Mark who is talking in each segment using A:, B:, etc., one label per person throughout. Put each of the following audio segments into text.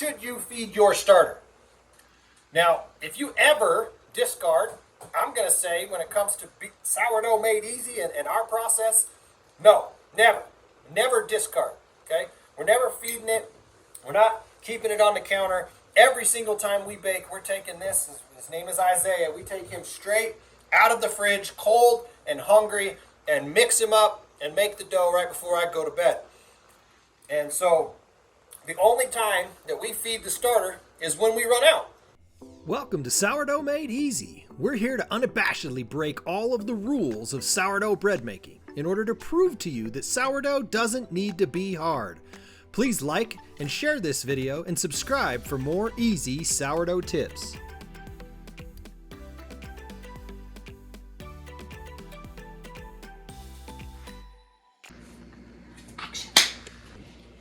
A: should you feed your starter? Now, if you ever discard, I'm going to say when it comes to sourdough made easy and our process, no, never. Never discard, okay? We're never feeding it. We're not keeping it on the counter. Every single time we bake, we're taking this. His name is Isaiah. We take him straight out of the fridge, cold and hungry, and mix him up and make the dough right before I go to bed. And so the only time that we feed the starter is when we run out.
B: Welcome to Sourdough Made Easy. We're here to unabashedly break all of the rules of sourdough bread making in order to prove to you that sourdough doesn't need to be hard. Please like and share this video and subscribe for more easy sourdough tips.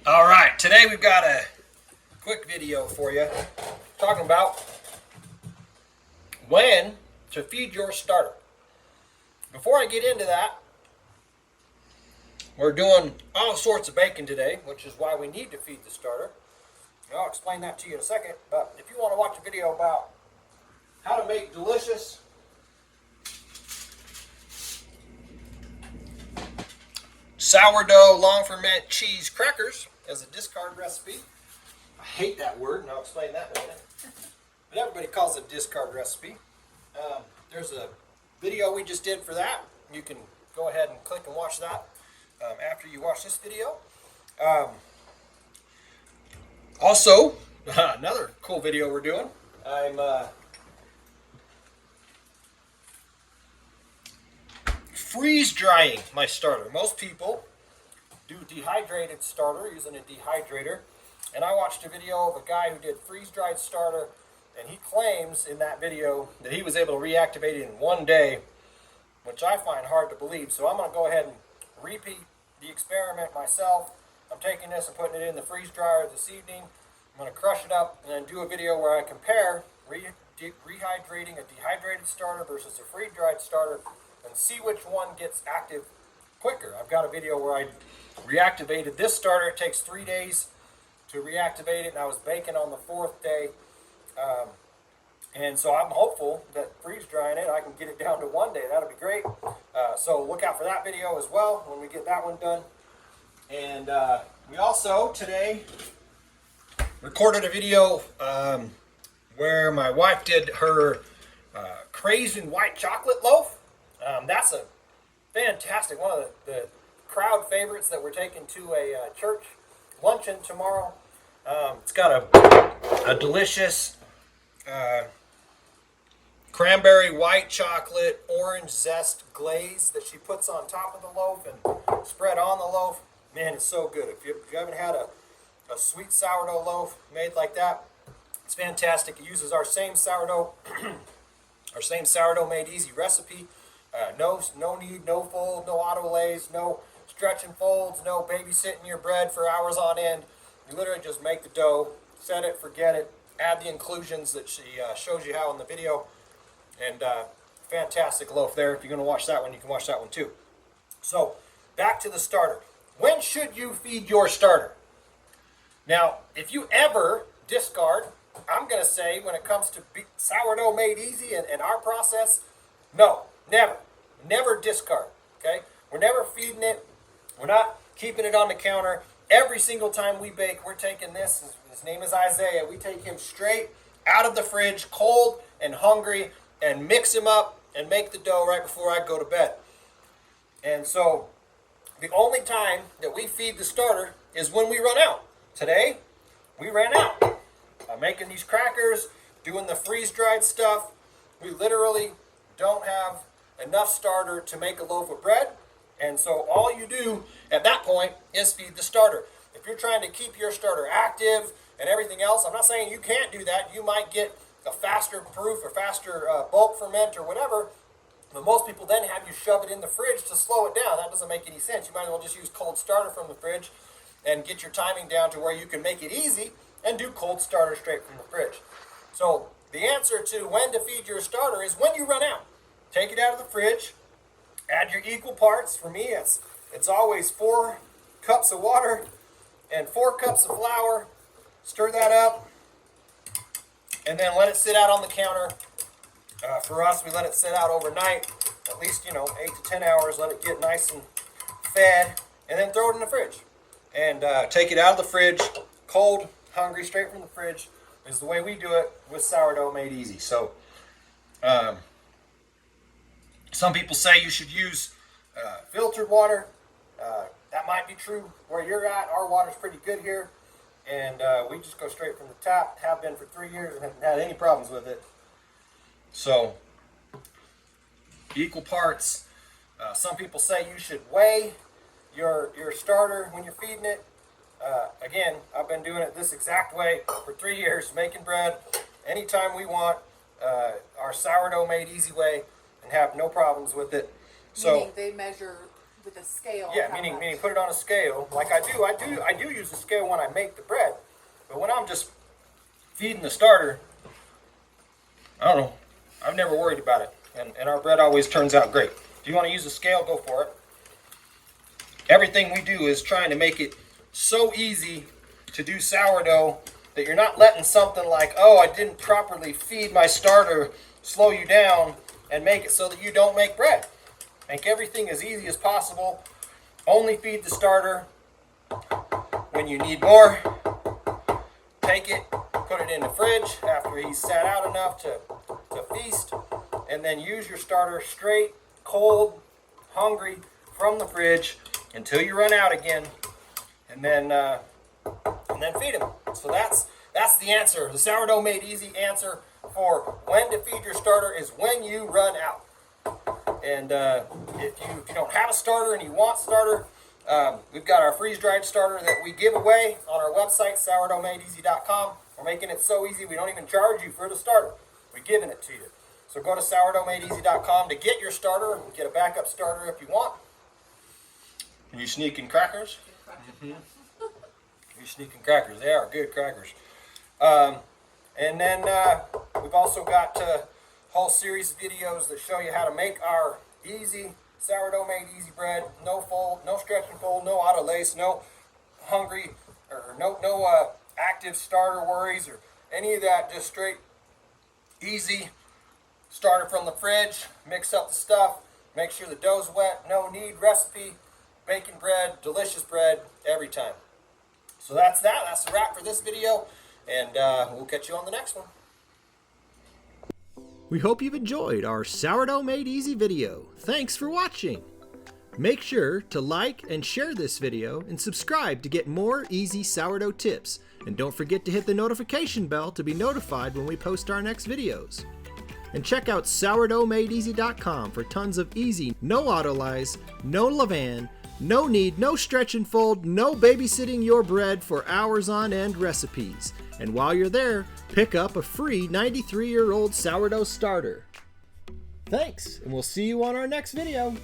A: All right, today we've got a quick video for you talking about when to feed your starter. Before I get into that, we're doing all sorts of baking today, which is why we need to feed the starter. I'll explain that to you in a second, but if you want to watch a video about how to make delicious sourdough long ferment cheese crackers as a discard recipe. I hate that word, and I'll explain that in a minute. But everybody calls it a discard recipe. There's a video we just did for that. You can go ahead and click and watch that after you watch this video. Also, another cool video we're doing. I'm freeze drying my starter. Most people do dehydrated starter using a dehydrator, and I watched a video of a guy who did freeze dried starter, and he claims in that video that he was able to reactivate it in one day, which I find hard to believe. So I'm going to go ahead and repeat the experiment myself. I'm taking this and putting it in the freeze dryer this evening. I'm going to crush it up and then do a video where I compare rehydrating a dehydrated starter versus a freeze dried starter and see which one gets active quicker. I've got a video where I reactivated this starter. It takes 3 days to reactivate it, and I was baking on the 4th day. And so I'm hopeful that freeze drying it, I can get it down to 1 day. That'll be great. So look out for that video as well when we get that one done. And we also today recorded a video where my wife did her craised white chocolate loaf. That's a fantastic, one of the crowd favorites that we're taking to a church luncheon tomorrow. It's got a delicious cranberry white chocolate orange zest glaze that she puts on top of the loaf and spread on the loaf. Man, it's so good. If you haven't had a sweet sourdough loaf made like that, it's fantastic. It uses our same sourdough made easy recipe. No knead, no fold, no autolays, no stretch and folds, no babysitting your bread for hours on end. You literally just make the dough, set it, forget it, add the inclusions that she shows you how in the video, and fantastic loaf there. If you're going to watch that one, you can watch that one too. So, back to the starter. When should you feed your starter? Now, if you ever discard, I'm going to say when it comes to sourdough made easy and our process, no, never. Never discard, okay? We're never feeding it. We're not keeping it on the counter. Every single time we bake, we're taking this. His name is Isaiah. We take him straight out of the fridge, cold and hungry, and mix him up and make the dough right before I go to bed. And so the only time that we feed the starter is when we run out. Today, we ran out. I'm making these crackers, doing the freeze-dried stuff. We literally don't have enough starter to make a loaf of bread, and so all you do at that point is feed the starter. If you're trying to keep your starter active and everything else, I'm not saying you can't do that. You might get a faster proof or faster bulk ferment or whatever, but most people then have you shove it in the fridge to slow it down. That doesn't make any sense. You might as well just use cold starter from the fridge and get your timing down to where you can make it easy and do cold starter straight from the fridge. So the answer to when to feed your starter is when you run out. Take it out of the fridge, add your equal parts. For me, it's always 4 cups of water and 4 cups of flour Stir that up, and then let it sit out on the counter. For us, we let it sit out overnight, at least 8 to 10 hours. Let it get nice and fed, and then throw it in the fridge. And take it out of the fridge, cold, hungry, straight from the fridge, is the way we do it with Sourdough Made Easy. So, some people say you should use filtered water. That might be true where you're at. Our water's pretty good here, and we just go straight from the tap. Have been for 3 years and haven't had any problems with it. So, equal parts. Some people say you should weigh your starter when you're feeding it. Again, I've been doing it this exact way for 3 years, making bread anytime we want, our Sourdough Made Easy way, and have no problems with it. So,
C: meaning they measure with a scale.
A: yeah, meaning put it on a scale like I do. I do use a scale when I make the bread, but when I'm just feeding the starter, I don't know. I've never worried about it, and our bread always turns out great. If you want to use a scale, go for it. Everything we do is trying to make it so easy to do sourdough that you're not letting something like, oh, I didn't properly feed my starter, slow you down and make it so that you don't make bread. Make everything as easy as possible. Only feed the starter when you need more. Take it, put it in the fridge after he's sat out enough to feast, and then use your starter straight, cold, hungry from the fridge until you run out again, and then feed him. So that's the answer. The Sourdough Made Easy answer for when to feed your starter is when you run out. And if you don't have a starter and you want starter, we've got our freeze-dried starter that we give away on our website, sourdoughmadeeasy.com. We're making it so easy we don't even charge you for the starter. We're giving it to you. So go to sourdoughmadeeasy.com to get your starter and get a backup starter if you want. Are you sneaking crackers? Mm-hmm. You're sneaking crackers. They are good crackers. And then we've also got a whole series of videos that show you how to make our easy Sourdough Made Easy bread. No fold, no stretch and fold, no auto lace, no hungry or no active starter worries or any of that. Just straight easy starter from the fridge. Mix up the stuff. Make sure the dough's wet. No knead recipe. Baking bread, delicious bread every time. So that's that. That's the wrap for this video, and we'll catch you on the next one.
B: We hope you've enjoyed our Sourdough Made Easy video. Thanks for watching. Make sure to like and share this video and subscribe to get more easy sourdough tips. And don't forget to hit the notification bell to be notified when we post our next videos. And check out sourdoughmadeeasy.com for tons of easy, no auto lies, no levain, no knead, no stretch and fold, no babysitting your bread for hours on end recipes. And while you're there, pick up a free 93-year-old sourdough starter. Thanks, and we'll see you on our next video.